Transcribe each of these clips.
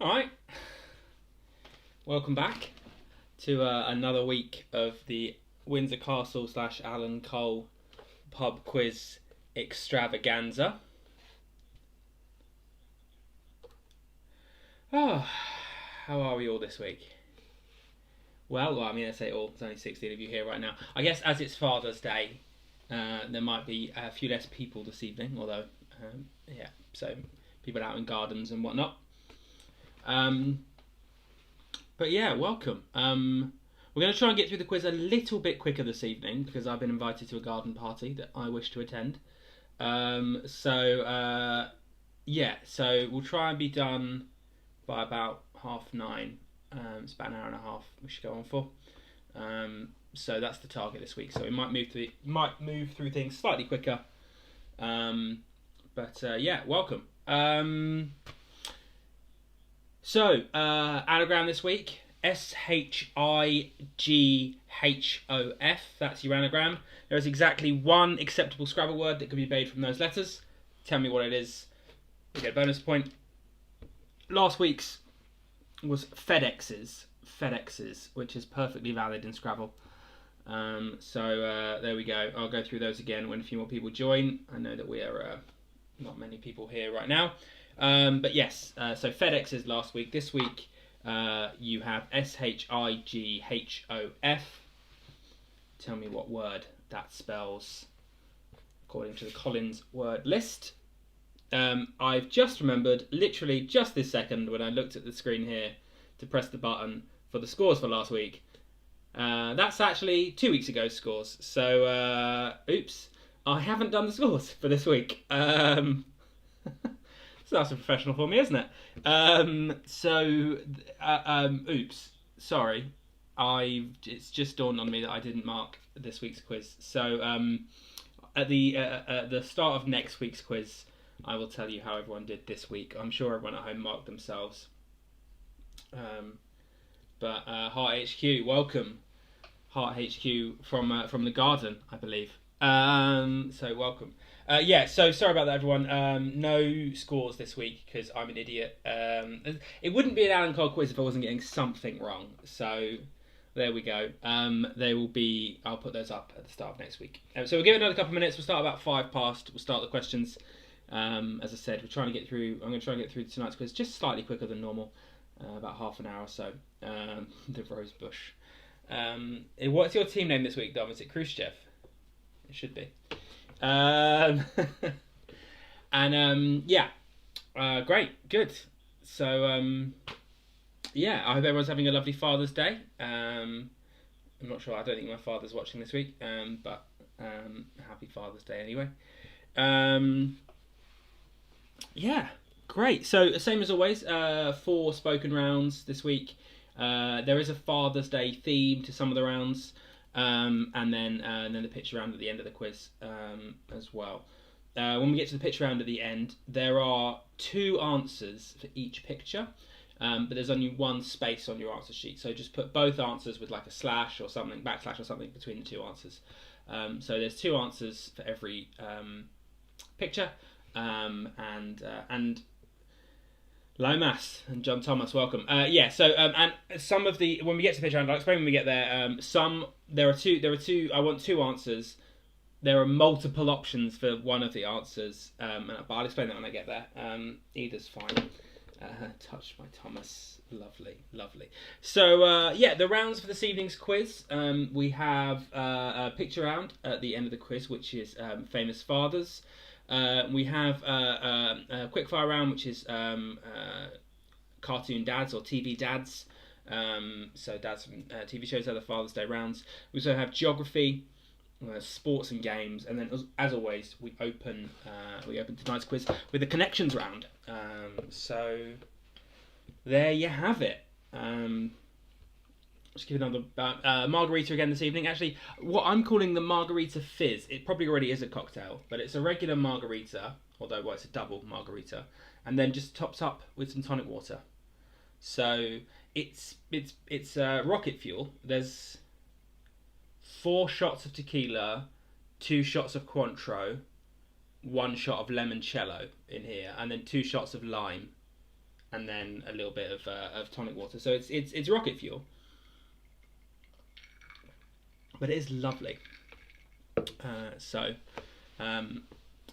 All right, welcome back to another week of the Windsor Castle / Alan Cole pub quiz extravaganza. Oh, how are we all this week? Well, I mean, I say all. There's only 16 of you here right now. I guess as it's Father's Day, there might be a few less people this evening. Although, so people out in gardens and whatnot. But yeah, welcome. We're going to try and get through the quiz a little bit quicker this evening because I've been invited to a garden party that I wish to attend. So we'll try and be done by about 9:30. It's about an hour and a half we should go on for. So that's the target this week. So we might move through things slightly quicker. Welcome. So, anagram this week, SHIGHOF, that's your anagram. There is exactly one acceptable Scrabble word that can be made from those letters. Tell me what it is, you get a bonus point. Last week's was FedExes, which is perfectly valid in Scrabble. There we go. I'll go through those again when a few more people join. I know that we are not many people here right now. But yes, so FedEx is last week. This week you have SHIGHOF. Tell me what word that spells according to the Collins word list. I've just remembered, literally just this second, when I looked at the screen here to press the button for the scores for last week. That's actually 2 weeks ago's scores. So, oops, I haven't done the scores for this week. So that's a professional for me, isn't it? Oops, sorry. It's just dawned on me that I didn't mark this week's quiz. So at the start of next week's quiz, I will tell you how everyone did this week. I'm sure everyone at home marked themselves. Heart HQ, welcome. Heart HQ from the garden, I believe. So welcome. So sorry about that, everyone. No scores this week because I'm an idiot. It wouldn't be an Alan Cole quiz if I wasn't getting something wrong. So there we go. They will be. I'll put those up at the start of next week. So we'll give it another couple of minutes. We'll start about 5 past. We'll start the questions. As I said, we're trying to get through. I'm going to try and get through tonight's quiz just slightly quicker than normal, about half an hour or so. The Rose Bush. What's your team name this week, Dom? Is it Khrushchev? It should be. Great, good. So, I hope everyone's having a lovely Father's Day. I'm not sure, I don't think my father's watching this week, but happy Father's Day anyway. Great. So, same as always, 4 spoken rounds this week. There is a Father's Day theme to some of the rounds. And then the pitch round at the end of the quiz as well. When we get to the pitch round at the end, there are 2 answers for each picture, but there's only 1 space on your answer sheet. So just put both answers with like a slash or something, backslash or something between the 2 answers. So there's 2 answers for every picture, and Lomas and John Thomas, welcome. And some of the, when we get to the pitch round, I'll explain when we get there. There are two. I want 2 answers. There are multiple options for one of the answers, but I'll explain that when I get there. Either's fine. Touched by Thomas, lovely. So the rounds for this evening's quiz. We have a picture round at the end of the quiz, which is famous fathers. We have a quickfire round, which is cartoon dads or TV dads. So dads from TV shows, other Father's Day rounds. We also have geography, sports and games, and then as always we open tonight's quiz with a Conections round. So there you have it. Just give another margarita again this evening. Actually, what I'm calling the margarita fizz, it probably already is a cocktail, but it's a regular margarita, although it's a double margarita, and then just topped up with some tonic water. So it's rocket fuel. There's 4 shots of tequila, 2 shots of Cointreau, 1 shot of limoncello in here, and then 2 shots of lime. and then a little bit of tonic water. So it's rocket fuel, but it is lovely.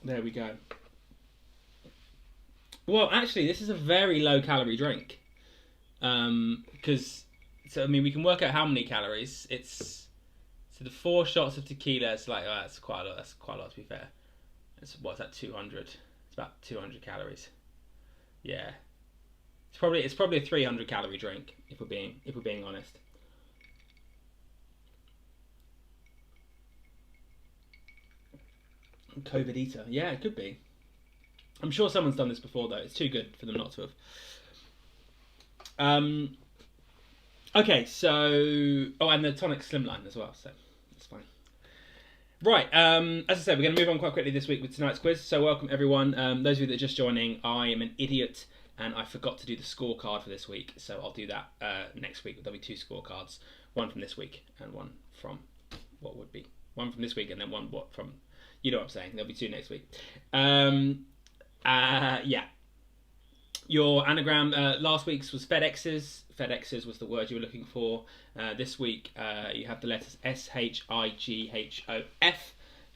There we go. Well, actually, this is a very low calorie drink. We can work out how many calories. So the 4 shots of tequila is like, oh, that's quite a lot. That's quite a lot, to be fair. What's that? 200. It's about 200 calories. Yeah. It's probably a 300 calorie drink if we're being honest. COVID eater. Yeah, it could be. I'm sure someone's done this before though. It's too good for them not to have. Okay, so and the tonic slimline as well, so that's fine. Right, as I said, we're going to move on quite quickly this week with tonight's quiz. So welcome everyone. Those of you that are just joining, I am an idiot and I forgot to do the scorecard for this week, so I'll do that next week. There'll be 2 scorecards, one from this week and one from one from this week and then one from, you know what I'm saying. There'll be 2 next week. Yeah. Your anagram last week's was FedExes. FedExes was the word you were looking for. This week you have the letters SHIGHOF.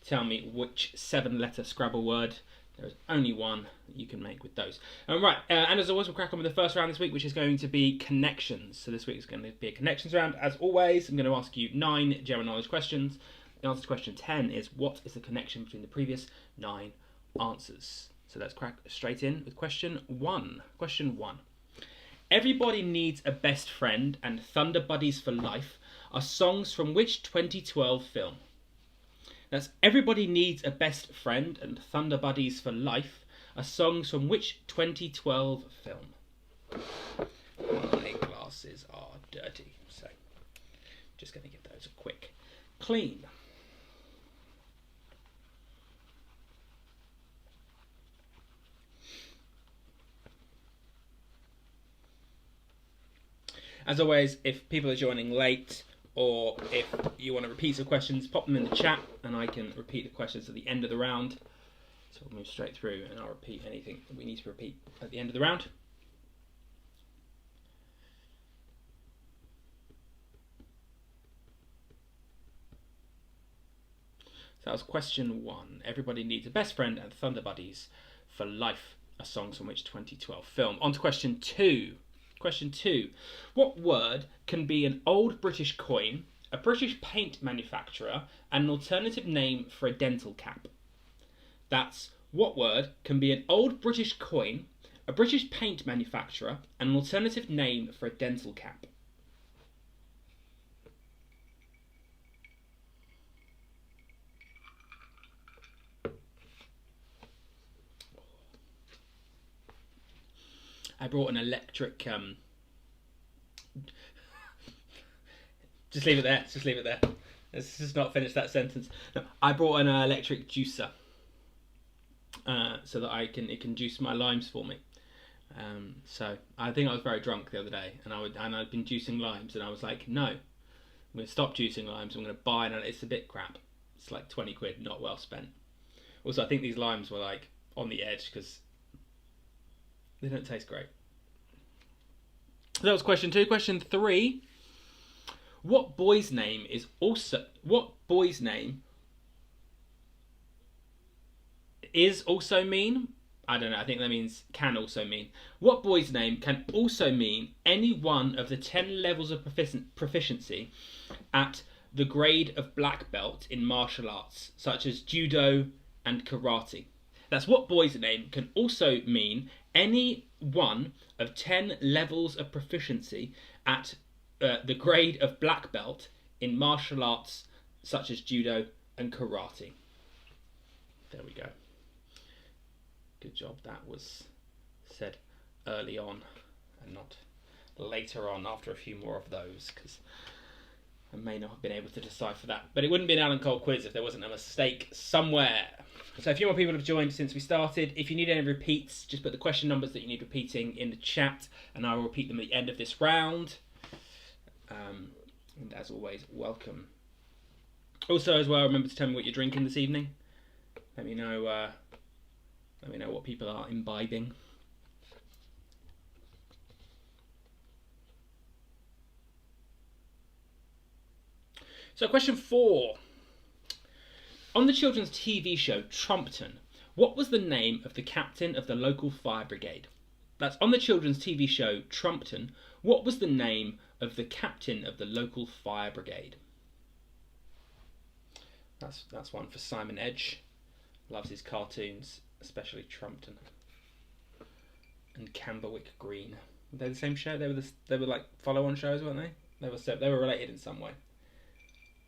Tell me which 7-letter Scrabble word. There is only one that you can make with those. Right, and as always, we'll crack on with the first round this week, which is going to be Connections. So this week is going to be a Connections round. As always, I'm going to ask you 9 general knowledge questions. The answer to question 10 is, what is the connection between the previous 9 answers? So let's crack straight in with question 1. Question 1. Everybody Needs a Best Friend and Thunder Buddies for Life are songs from which 2012 film? That's Everybody Needs a Best Friend and Thunder Buddies for Life are songs from which 2012 film? My glasses are dirty, so just going to give those a quick clean. As always, if people are joining late or if you want to repeat some questions, pop them in the chat and I can repeat the questions at the end of the round. So we'll move straight through and I'll repeat anything that we need to repeat at the end of the round. So that was question 1. Everybody Needs a Best Friend and Thunder Buddies for Life are songs from which 2012 film. On to question 2. Question 2. What word can be an old British coin, a British paint manufacturer, and an alternative name for a dental cap? That's what word can be an old British coin, a British paint manufacturer, and an alternative name for a dental cap? I brought an electric... Just leave it there. Just leave it there. Let's just not finish that sentence. No, I brought an electric juicer so that it can juice my limes for me. So I think I was very drunk the other day, and I'd been juicing limes, and I was like, no, I'm going to stop juicing limes. I'm going to buy, and it's a bit crap. It's like 20 quid, not well spent. Also, I think these limes were like on the edge because they don't taste great. So that was question 2. Question 3. What boy's name is also mean? I don't know. I think that means can also mean. What boy's name can also mean any one of the 10 levels of proficiency at the grade of black belt in martial arts, such as judo and karate? That's what boy's name can also mean any one of 10 levels of proficiency at the grade of black belt in martial arts such as judo and karate. There we go. Good job. That was said early on and not later on after a few more of those, because I may not have been able to decipher that. But it wouldn't be an Alan Cole quiz if there wasn't a mistake somewhere. So a few more people have joined since we started. If you need any repeats, just put the question numbers that you need repeating in the chat and I will repeat them at the end of this round. And as always, welcome. Also, as well, remember to tell me what you're drinking this evening. Let me know what people are imbibing. So question 4. On the children's TV show Trumpton, what was the name of the captain of the local fire brigade? That's on the children's TV show Trumpton. What was the name of the captain of the local fire brigade? That's one for Simon Edge. Loves his cartoons, especially Trumpton and Camberwick Green. Were they the same show? They were like follow-on shows, weren't they? They were related in some way.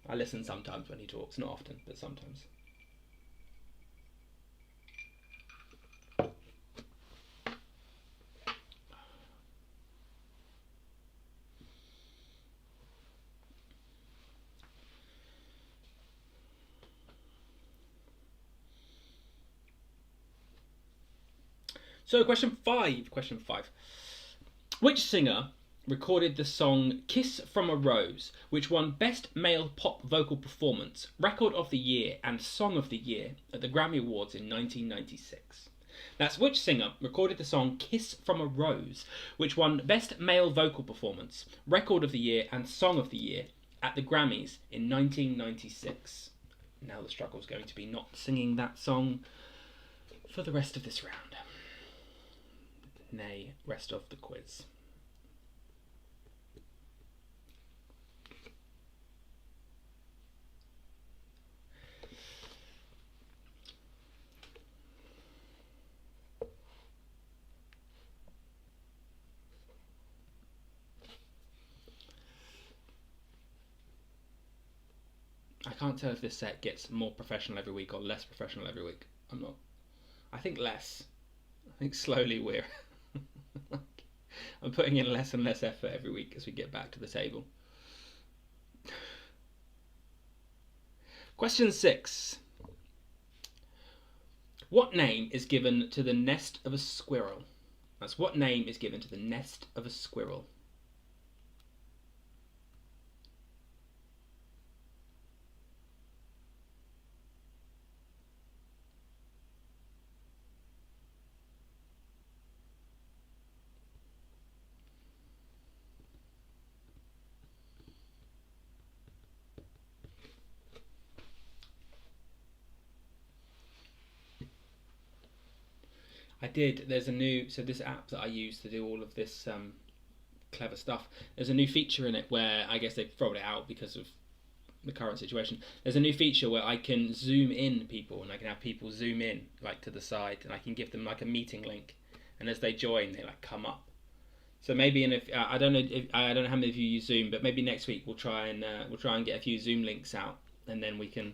I listen sometimes when he talks, not often, but sometimes. So question 5. Which singer recorded the song Kiss from a Rose, which won Best Male Pop Vocal Performance, Record of the Year and Song of the Year at the Grammy Awards in 1996? That's which singer recorded the song Kiss from a Rose, which won Best Male Vocal Performance, Record of the Year and Song of the Year at the Grammys in 1996. Now the struggle is going to be not singing that song for the rest of this round. Nay, rest of the quiz. I can't tell if this set gets more professional every week or less professional every week. I think less. I think slowly we're I'm putting in less and less effort every week as we get back to the table. Question 6. What name is given to the nest of a squirrel? That's what name is given to the nest of a squirrel. There's a new, so this app that I use to do all of this clever stuff, there's a new feature in it where I guess they've rolled it out because of the current situation. There's a new feature where I can zoom in people and I can have people zoom in like to the side and I can give them like a meeting link, and as they join they like come up. So maybe I don't know how many of you use Zoom, but maybe next week we'll try and get a few Zoom links out, and then we can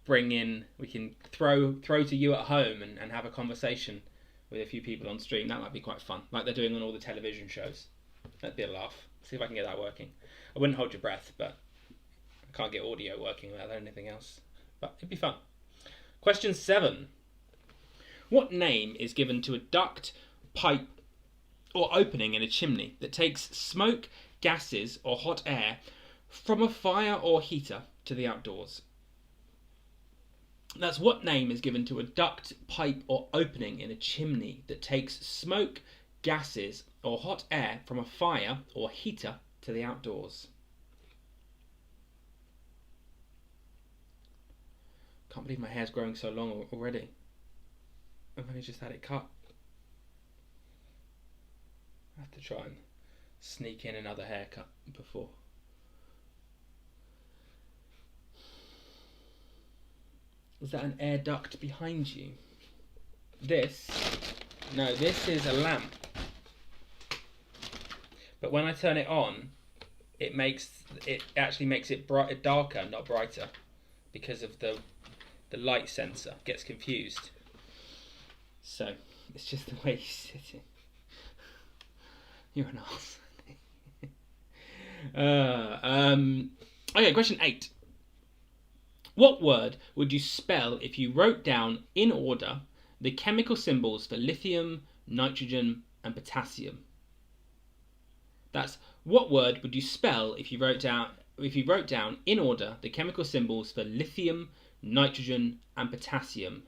throw to you at home and have a conversation with a few people on stream. That might be quite fun, like they're doing on all the television shows. That'd be a laugh. See if I can get that working. I wouldn't hold your breath, but I can't get audio working without anything else. But it'd be fun. Question 7. What name is given to a duct, pipe, or opening in a chimney that takes smoke, gases, or hot air from a fire or heater to the outdoors? That's what name is given to a duct, pipe, or opening in a chimney that takes smoke, gases, or hot air from a fire or heater to the outdoors. Can't believe my hair's growing so long already. I've only just had it cut. I have to try and sneak in another haircut before. Is that an air duct behind you? This is a lamp. But when I turn it on, it actually makes it darker, not brighter, because of the light sensor gets confused. So it's just the way he's sitting. You're an arse. Okay, question 8. What word would you spell if you wrote down in order the chemical symbols for lithium, nitrogen, and potassium? That's what word would you spell if you wrote down in order the chemical symbols for lithium, nitrogen, and potassium?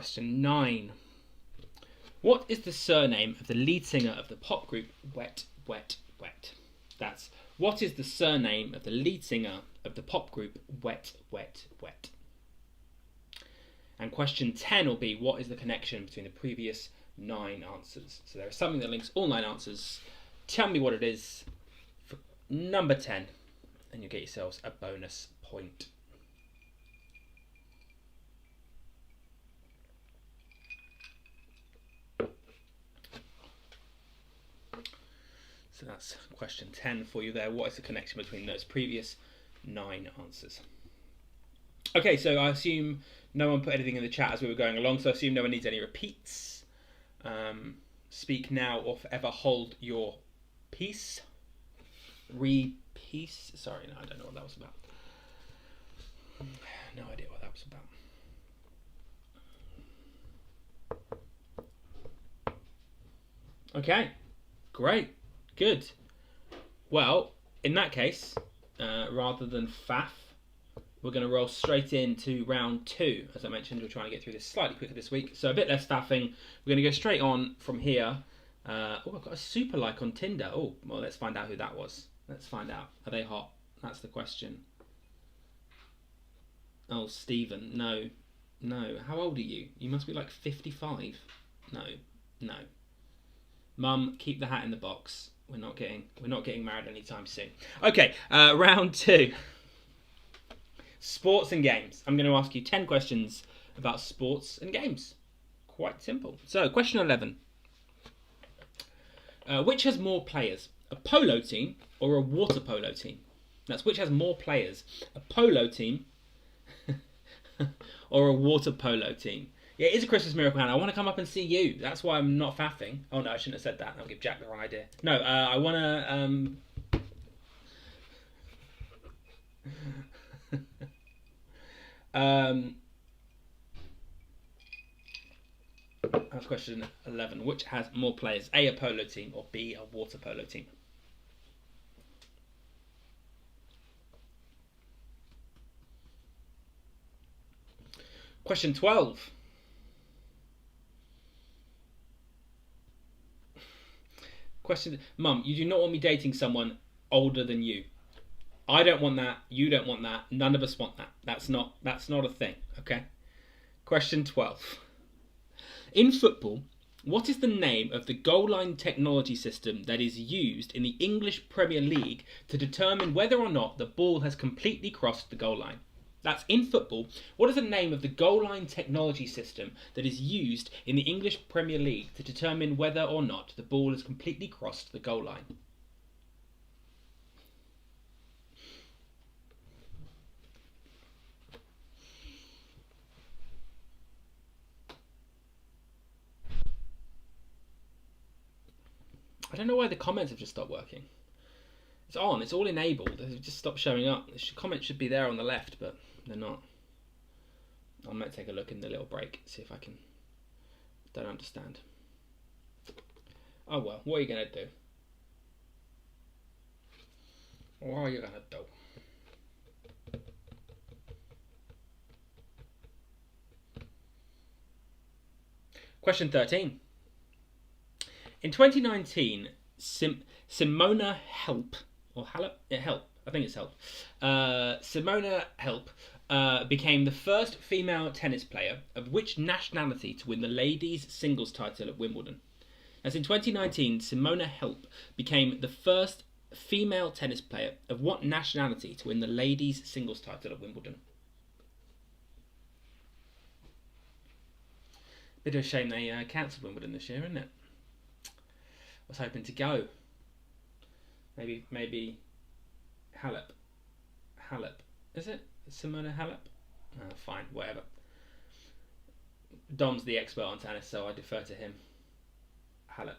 Question 9. What is the surname of the lead singer of the pop group Wet, Wet, Wet? That's what is the surname of the lead singer of the pop group Wet, Wet, Wet? And question 10 will be, what is the connection between the previous 9 answers? So there is something that links all 9 answers. Tell me what it is for number 10, and you'll get yourselves a bonus point. So that's question 10 for you there. What is the connection between those previous 9 answers? Okay, so I assume no one put anything in the chat as we were going along, so I assume no one needs any repeats. Speak now or forever hold your peace. Re-peace. Sorry, no, I don't know what that was about. No idea what that was about. Okay, great. Good. Well, in that case, rather than faff, we're going to roll straight into round 2. As I mentioned, we're trying to get through this slightly quicker this week, so a bit less faffing. We're going to go straight on from here. Oh, I've got a super like on Tinder. Oh, well, let's find out who that was. Let's find out. Are they hot? That's the question. Oh, Stephen. No. No. How old are you? You must be like 55. No. No. Mum, keep the hat in the box. We're not getting married anytime soon. Okay, round 2. Sports and games. I'm going to ask you 10 questions about sports and games. Quite simple. So, question 11. Which has more players? A polo team or a water polo team? That's which has more players? A polo team or a water polo team? Yeah, it is a Christmas miracle, Hannah. I want to come up and see you. That's why I'm not faffing. Oh, no, I shouldn't have said that. I'll give Jack the wrong idea. No, I want to... that's question 11. Which has more players? A polo team or B, a water polo team? Question 12. Question, Mum, you do not want me dating someone older than you. I don't want that. You don't want that. None of us want that. That's not a thing. Okay. Question 12. In football, what is the name of the goal line technology system that is used in the English Premier League to determine whether or not the ball has completely crossed the goal line? That's in football. What is the name of the goal line technology system that is used in the English Premier League to determine whether or not the ball has completely crossed the goal line? I don't know why the comments have just stopped working. It's on, it's all enabled, they've just stopped showing up. The comments should be there on the left, but they're not. I might take a look in the little break, see if I can... Don't understand. Oh well, what are you going to do? What are you going to do? Question 13. In 2019, Simona Halep, or Halep? Yeah, Halep. I think it's Halep. Simona Halep became the first female tennis player of which nationality to win the ladies' singles title at Wimbledon? As in 2019, Simona Halep became the first female tennis player of what nationality to win the ladies' singles title at Wimbledon? Bit of a shame they cancelled Wimbledon this year, isn't it? I was hoping to go. Maybe Halep. Is it? Simona Halep? Fine, whatever. Dom's the expert on tennis, so I defer to him. Halep.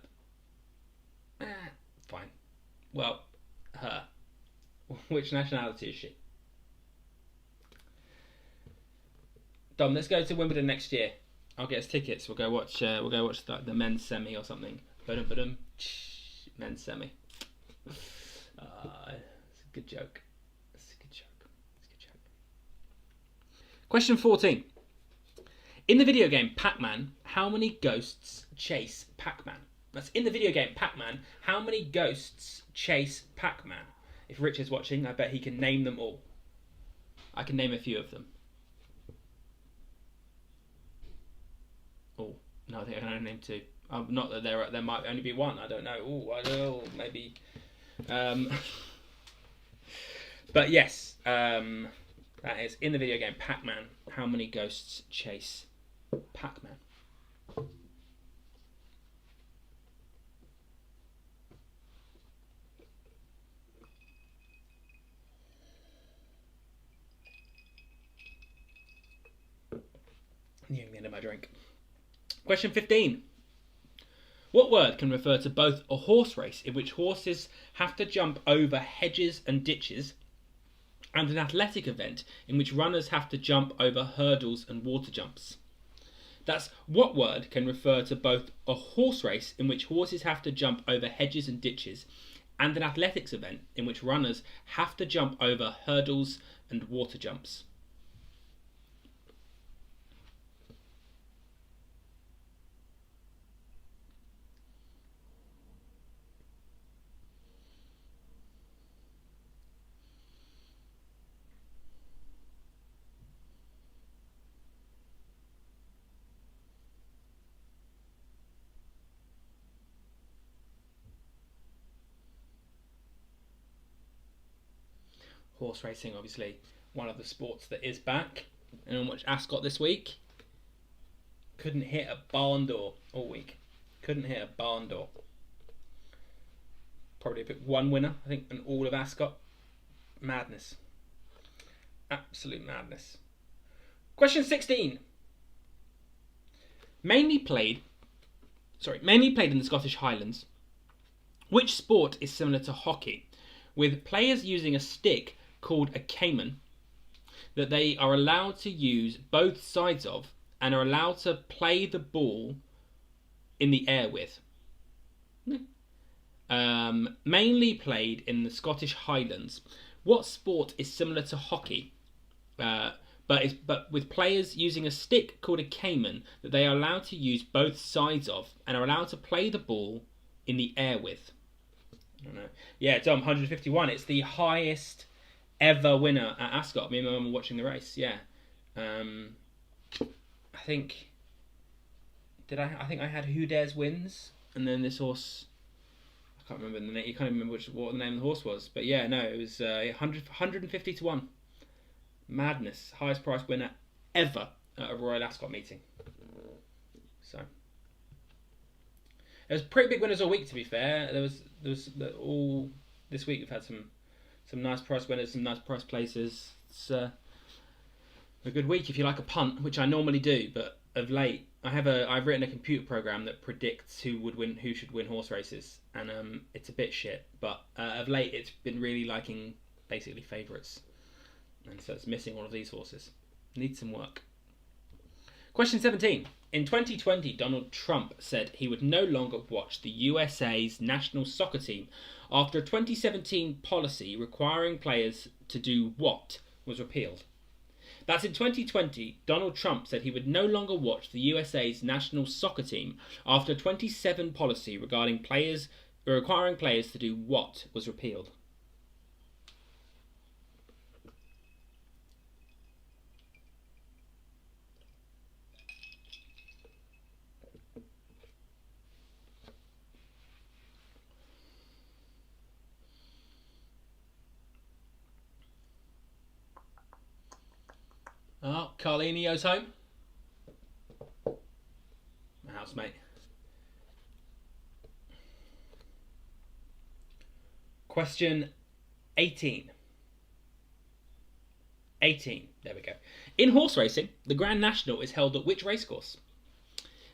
Fine. Well, her. Which nationality is she? Dom, let's go to Wimbledon next year. I'll get us tickets. We'll go watch the men's semi or something. Ba-dum. Men's semi. It's a good joke. It's a good joke. Question 14. In the video game Pac-Man, how many ghosts chase Pac-Man? That's in the video game Pac-Man, how many ghosts chase Pac-Man? If Rich is watching, I bet he can name them all. I can name a few of them. Oh, no, I think I can only name two. Not that there might only be one. I don't know. Oh, I don't know. Maybe. But yes, that is in the video game Pac-Man. How many ghosts chase Pac-Man? Nearing the end of my drink. Question 15. What word can refer to both a horse race in which horses have to jump over hedges and ditches, and an athletic event in which runners have to jump over hurdles and water jumps? That's what word can refer to both a horse race in which horses have to jump over hedges and ditches, and an athletics event in which runners have to jump over hurdles and water jumps? Horse racing, obviously, one of the sports that is back. Anyone watch Ascot this week? Couldn't hit a barn door all week. Couldn't hit a barn door. Probably picked one winner, I think, in all of Ascot. Madness. Absolute madness. Question 16. Mainly played in the Scottish Highlands, which sport is similar to hockey, with players using a stick called a caiman that they are allowed to use both sides of and are allowed to play the ball in the air with? Mainly played in the Scottish Highlands. What sport is similar to hockey, but with players using a stick called a caiman that they are allowed to use both sides of and are allowed to play the ball in the air with? I don't know. Yeah, Dom, 151. It's the highest ever winner at Ascot. Me and my mum were watching the race. Yeah, I think I had Who Dares Wins, and then this horse. I can't remember the name. You can't even remember what the name of the horse was. But yeah, no, it was 150 to 1. Madness. Highest price winner ever at a Royal Ascot meeting. So there was pretty big winners all week. To be fair, there was all this week. We've had some nice price winners, some nice price places. It's a good week if you like a punt, which I normally do, but of late I've written a computer program that predicts who should win horse races, and it's a bit shit. But of late it's been really liking basically favourites, and so it's missing all of these horses. Needs some work. Question 17. In 2020, Donald Trump said he would no longer watch the USA's national soccer team after a 2017 policy requiring players to do what was repealed. That's in 2020, Donald Trump said he would no longer watch the USA's national soccer team after a 2017 policy requiring players to do what was repealed. Oh, Carlinio's home. My housemate. Question 18. 18. There we go. In horse racing, the Grand National is held at which racecourse?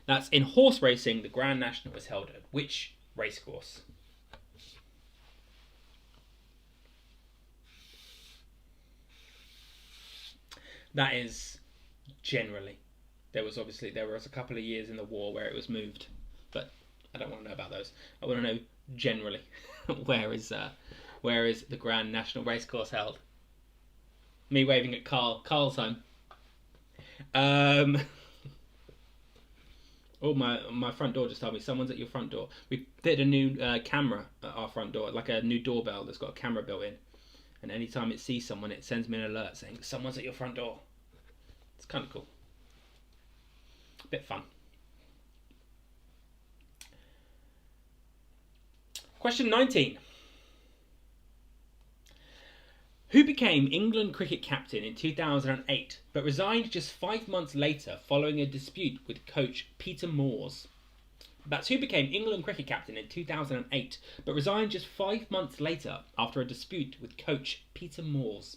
That's in horse racing, the Grand National is held at which racecourse? That is generally. There was a couple of years in the war where it was moved, but I don't want to know about those. I want to know generally where is the Grand National Racecourse held? Me waving at Carl. Carl's home. Oh, my front door just told me someone's at your front door. We fitted a new camera at our front door, like a new doorbell that's got a camera built in. And anytime it sees someone, it sends me an alert saying, someone's at your front door. It's kind of cool. A bit fun. Question 19. Who became England cricket captain in 2008 but resigned just 5 months later following a dispute with coach Peter Moores? That's who became England cricket captain in 2008 but resigned just 5 months later after a dispute with coach Peter Moores.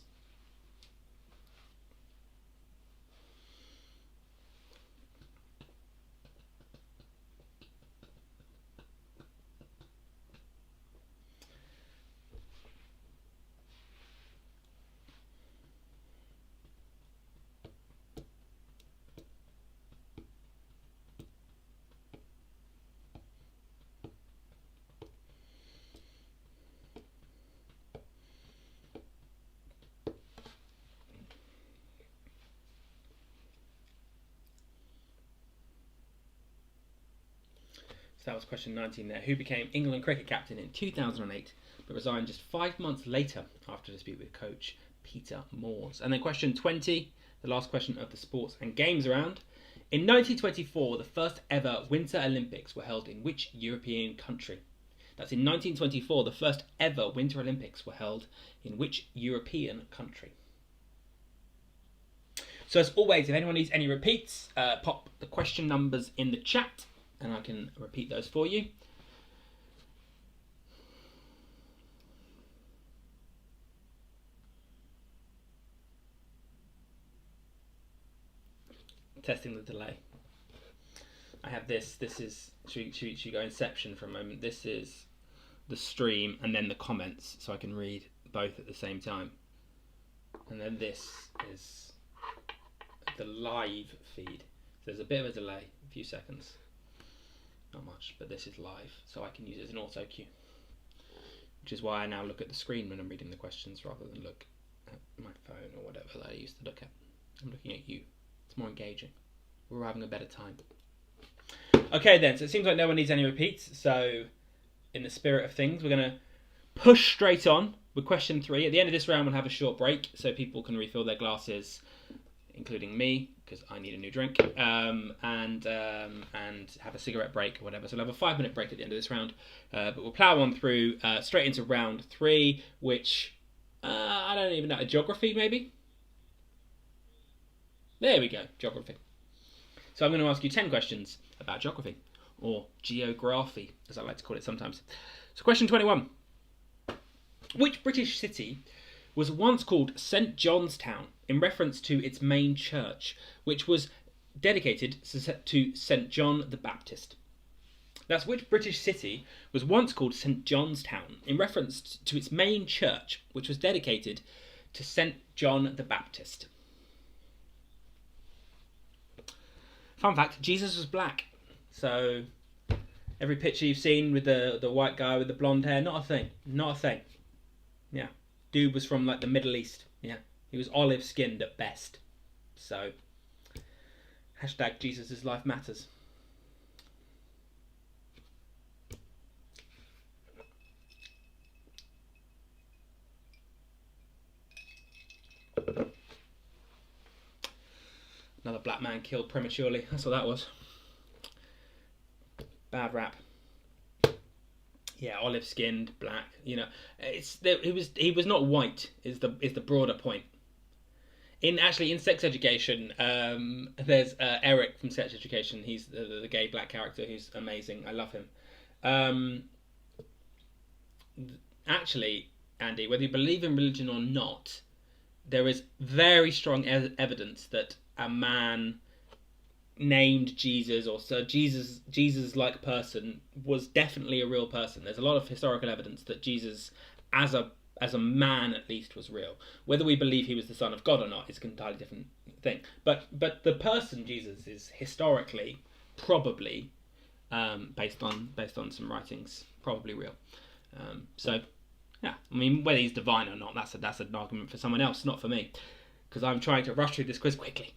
So that was question 19 there. Who became England cricket captain in 2008 but resigned just 5 months later after a dispute with coach Peter Moores? And then question 20, the last question of the sports and games round. In 1924, the first ever Winter Olympics were held in which European country? That's in 1924, the first ever Winter Olympics were held in which European country? So as always, if anyone needs any repeats, pop the question numbers in the chat and I can repeat those for you. Testing the delay. I have this is, should we go Inception for a moment? This is the stream and then the comments, so I can read both at the same time. And then this is the live feed. So there's a bit of a delay, a few seconds. Not much, but this is live, so I can use it as an auto cue. Which is why I now look at the screen when I'm reading the questions rather than look at my phone or whatever that I used to look at. I'm looking at you. It's more engaging. We're having a better time. Okay then, so it seems like no one needs any repeats, so in the spirit of things, we're going to push straight on with question 3. At the end of this round, we'll have a short break so people can refill their glasses, including me, because I need a new drink, and have a cigarette break or whatever. So we'll have a 5-minute break at the end of this round, but we'll plough on through straight into round 3, which, I don't even know, geography maybe? There we go, geography. So I'm going to ask you 10 questions about geography, or geography, as I like to call it sometimes. So question 21. Which British city was once called St. John's Town in reference to its main church, which was dedicated to St. John the Baptist? That's which British city was once called St. John's Town in reference to its main church, which was dedicated to St. John the Baptist? Fun fact, Jesus was black. So every picture you've seen with the white guy with the blonde hair, not a thing. Not a thing. Yeah. Dude was from like the Middle East. Yeah. He was olive skinned at best. So hashtag Jesus' life matters. Another black man killed prematurely. That's what that was. Bad rap. Yeah, olive-skinned, black. You know, he was not white. Is the broader point. In sex education, there's Eric from Sex Education. He's the gay black character who's amazing. I love him. Actually, Andy, whether you believe in religion or not, there is very strong evidence that a man named Jesus, or so Jesus-like person, was definitely a real person. There's a lot of historical evidence that Jesus, as a man at least, was real. Whether we believe he was the Son of God or not is an entirely different thing. But the person Jesus is historically probably, based on some writings, probably real. So yeah, I mean, whether he's divine or not, that's an argument for someone else, not for me, because I'm trying to rush through this quiz quickly.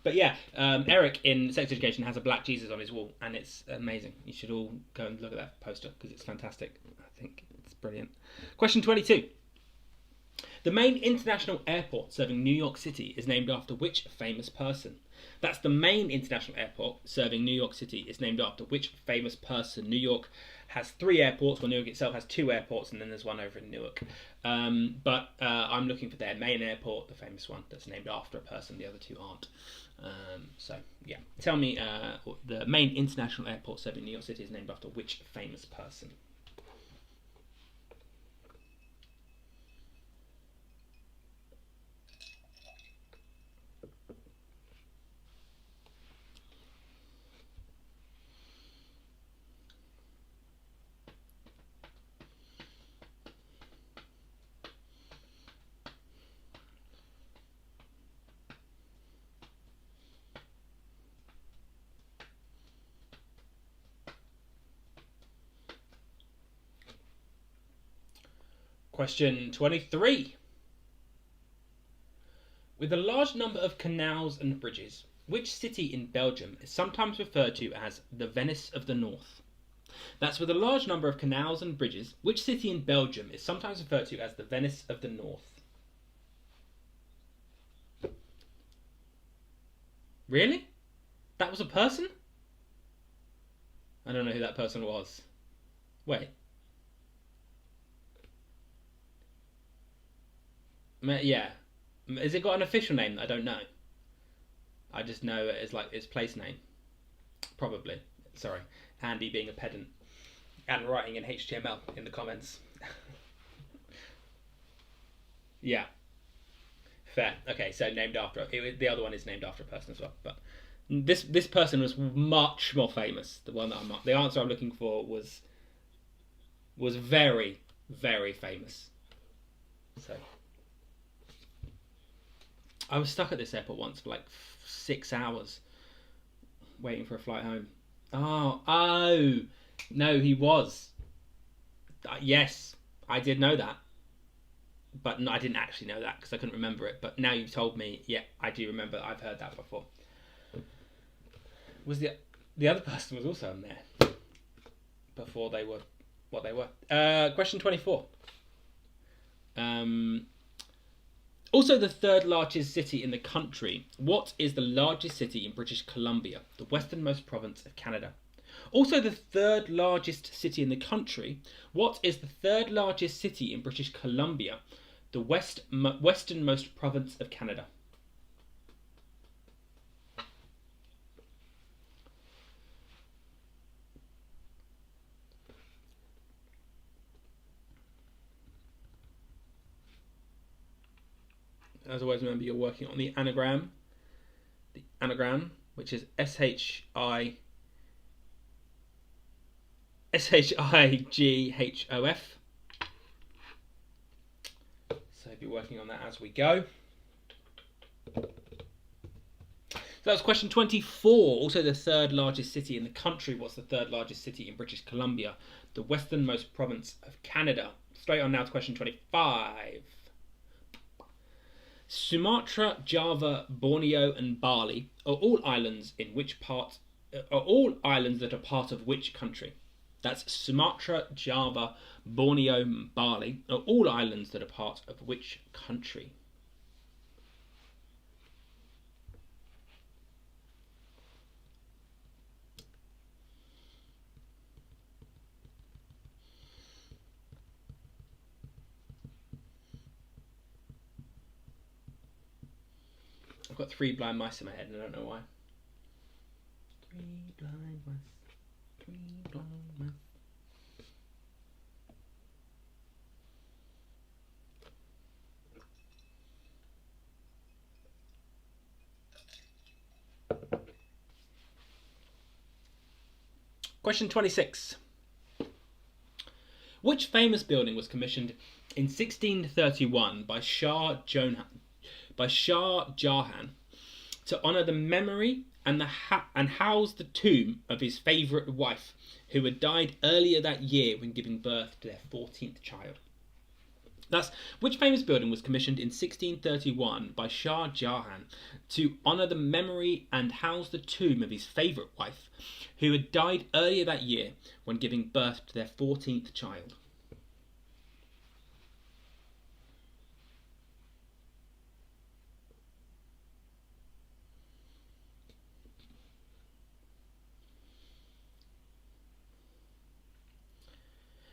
But yeah, Eric in Sex Education has a black Jesus on his wall, and it's amazing. You should all go and look at that poster because it's fantastic. I think it's brilliant. Question 22. The main international airport serving New York City is named after which famous person? That's the main international airport serving New York City is named after which famous person? New York has 3 airports, while New York itself has 2 airports, and then there's one over in Newark. But I'm looking for their main airport, the famous one that's named after a person. The other 2 aren't. So yeah, tell me the main international airport serving New York City is named after which famous person? Question 23. With a large number of canals and bridges, which city in Belgium is sometimes referred to as the Venice of the North? That's with a large number of canals and bridges, which city in Belgium is sometimes referred to as the Venice of the North? Really? That was a person? I don't know who that person was. Wait. Yeah. Has it got an official name that I don't know? I just know it as like its place name. Probably. Sorry. Andy being a pedant and writing in HTML in the comments. Yeah. Fair. Okay, so named after the other one is named after a person as well, but this person was much more famous. The one that the answer I'm looking for was very, very famous. So I was stuck at this airport once for like 6 hours waiting for a flight home. Oh, no, he was. Yes, I did know that, but no, I didn't actually know that because I couldn't remember it. But now you've told me, yeah, I do remember. I've heard that before. Was the other person was also in there before they were what they were. Question 24. Also the 3rd largest city in the country. What is the largest city in British Columbia, the westernmost province of Canada? Also the 3rd largest city in the country. What is the 3rd largest city in British Columbia, the westernmost province of Canada? As always, remember you're working on the anagram. The anagram, which is SHIGHOF. So be working on that as we go. So that was question 24. Also the 3rd largest city in the country. What's the 3rd largest city in British Columbia? The westernmost province of Canada. Straight on now to question 25. Sumatra, Java, Borneo, and Bali are all islands that are part of which country? That's Sumatra, Java, Borneo, and Bali are all islands that are part of which country? I've got 3 blind mice in my head and I don't know why. 3 blind mice. 3 blind mice. Question 26. Which famous building was commissioned in 1631 by Shah Jahan to honour the memory and house the tomb of his favourite wife, who had died earlier that year when giving birth to their 14th child? That's which famous building was commissioned in 1631 by Shah Jahan to honour the memory and house the tomb of his favourite wife, who had died earlier that year when giving birth to their 14th child.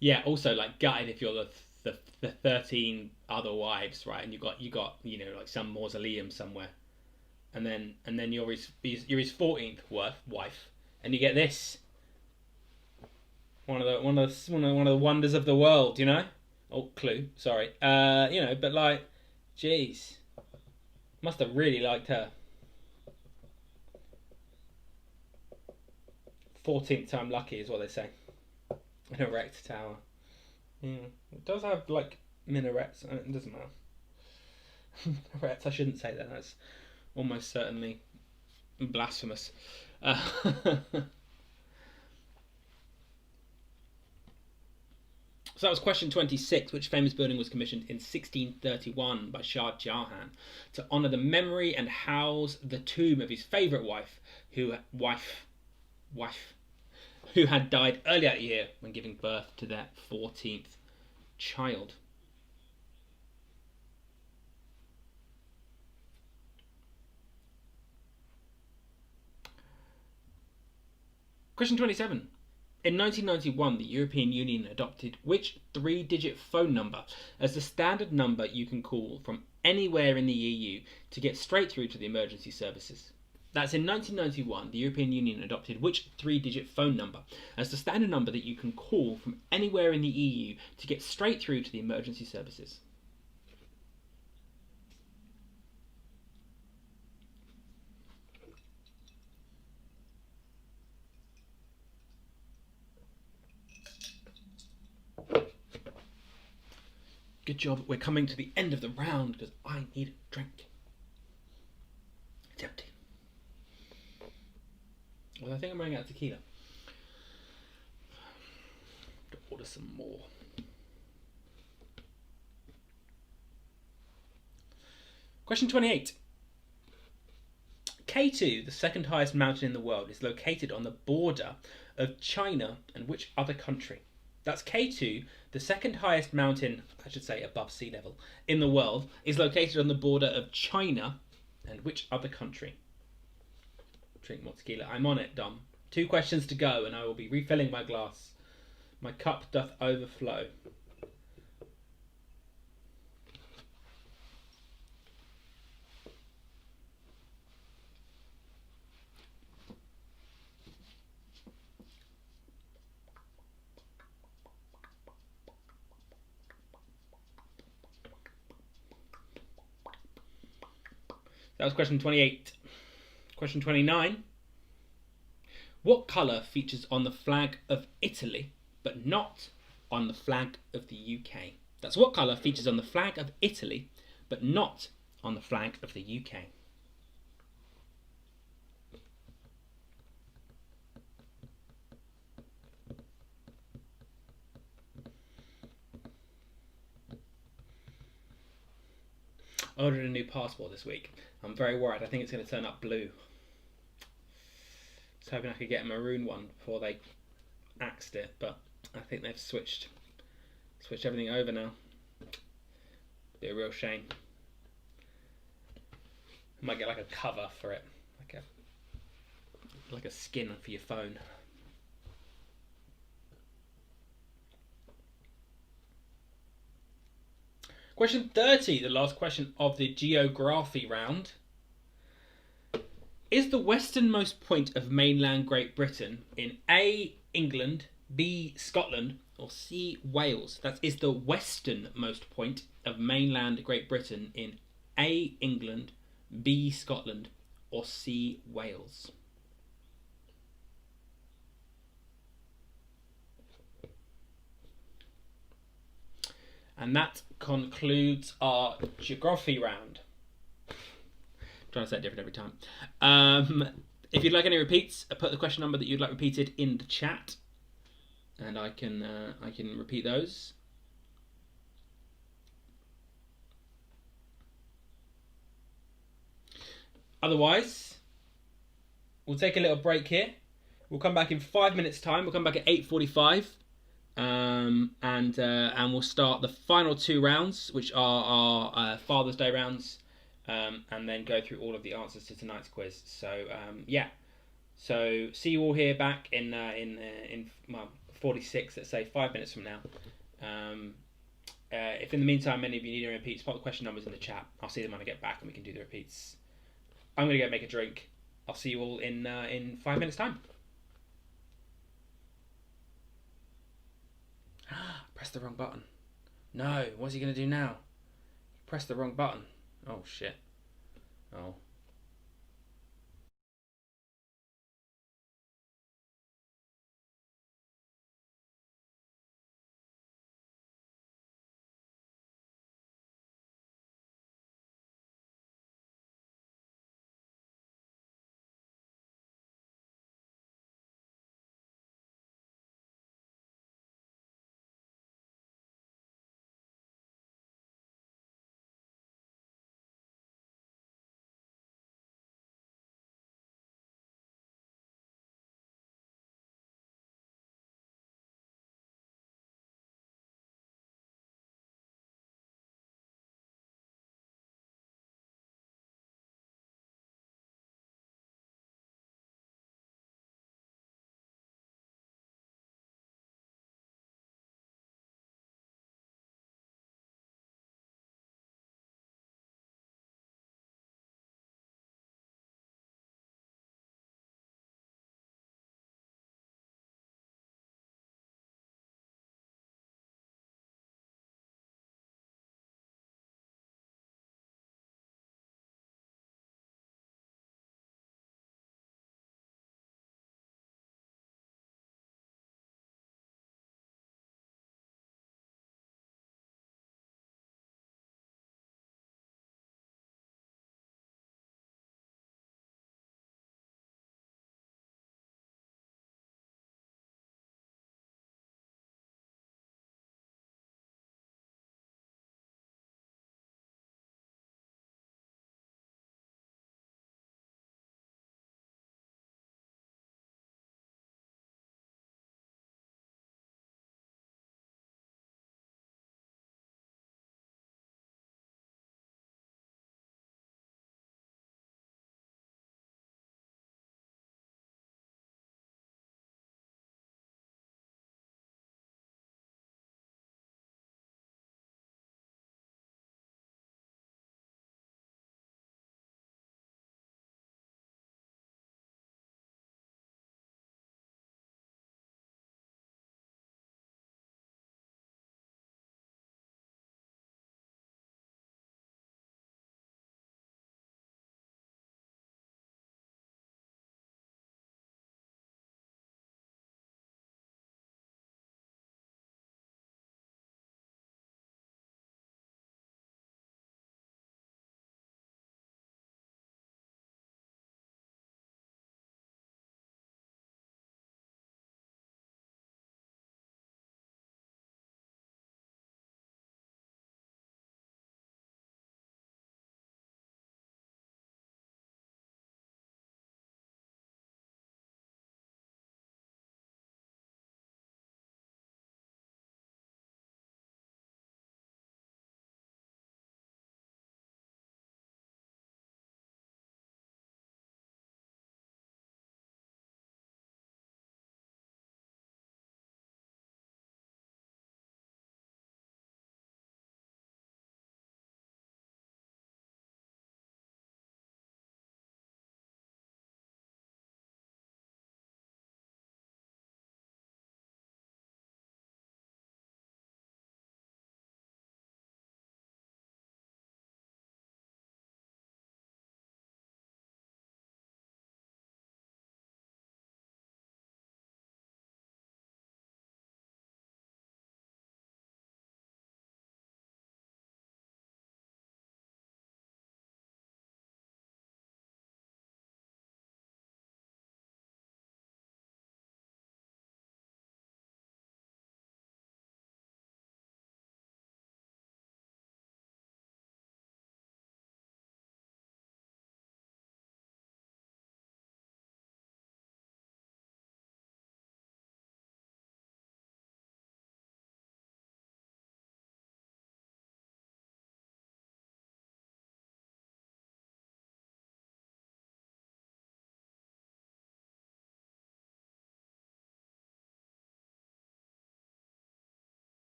Yeah, also like gutted if you're the 13 other wives, right? And you got like some mausoleum somewhere, and then you're his 14th wife, and you get this one of the wonders of the world, you know. Oh, clue, sorry. But like, jeez, must have really liked her. 14th time lucky is what they say. An erect tower. Yeah, it does have like minarets. It doesn't matter. Minarets. I shouldn't say that. That's almost certainly blasphemous. So that was question 26. Which famous building was commissioned in 1631 by Shah Jahan to honour the memory and house the tomb of his favourite wife, who had died earlier that year when giving birth to their 14th child? Question 27. In 1991, the European Union adopted which three-digit phone number as the standard number you can call from anywhere in the EU to get straight through to the emergency services? That's in 1991, the European Union adopted which three-digit phone number as the standard number that you can call from anywhere in the EU to get straight through to the emergency services? Good job. We're coming to the end of the round because I need a drink. It's empty. Well, I think I'm running out of tequila. To order some more. Question 28. K2, the second highest mountain in the world, is located on the border of China and which other country? That's K2, the second highest mountain, I should say above sea level, in the world, is located on the border of China and which other country? Drink more tequila. I'm on it, Dom. 2 questions to go and I will be refilling my glass. My cup doth overflow. That was question 28. Question 29. What colour features on the flag of Italy, but not on the flag of the UK? That's what colour features on the flag of Italy, but not on the flag of the UK. I ordered a new passport this week. I'm very worried. I think it's going to turn up blue. I was hoping I could get a maroon one before they axed it, but I think they've switched everything over now. Be a real shame. I might get like a cover for it, like a skin for your phone. Question 30, the last question of the geography round. Is the westernmost point of mainland Great Britain in A, England, B, Scotland, or C, Wales? That is the westernmost point of mainland Great Britain in A, England, B, Scotland, or C, Wales? And that concludes our geography round. I'm trying to say it different every time. If you'd like any repeats, put the question number that you'd like repeated in the chat, and I can repeat those. Otherwise, we'll take a little break here. We'll come back in 5 minutes' time. We'll come back at 8:45, and we'll start the final two rounds, which are our Father's Day rounds, and then go through all of the answers to tonight's quiz. So yeah, so see you all here back in 46. Let's say 5 minutes from now. If in the meantime any of you need any repeats, pop the question numbers in the chat. I'll see them when I get back and we can do the repeats. I'm gonna go make a drink. I'll see you all in 5 minutes time. Press the wrong button. No, what's he gonna do now? Press the wrong button. Oh shit. Oh.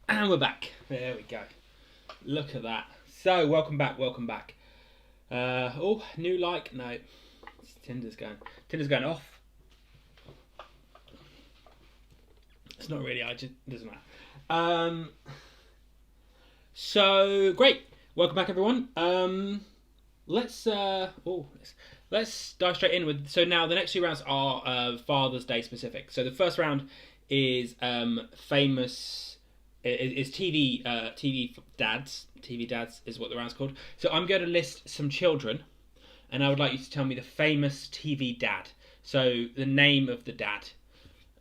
And we're back. There we go. Look at that. So, welcome back. New like? No. Tinder's going off. It's not really, it doesn't matter. So, great. Welcome back, everyone. Let's dive straight in with. So now the next two rounds are Father's Day specific. So the first round is famous is TV dads. TV dads is what the round's called. So I'm going to list some children, and I would like you to tell me the famous TV dad. So the name of the dad,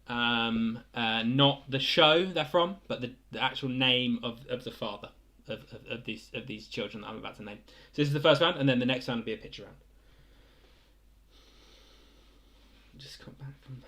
not the show they're from, but the actual name of the father. Of these children that I'm about to name. So this is the first round, and then the next round will be a picture round. Just got back from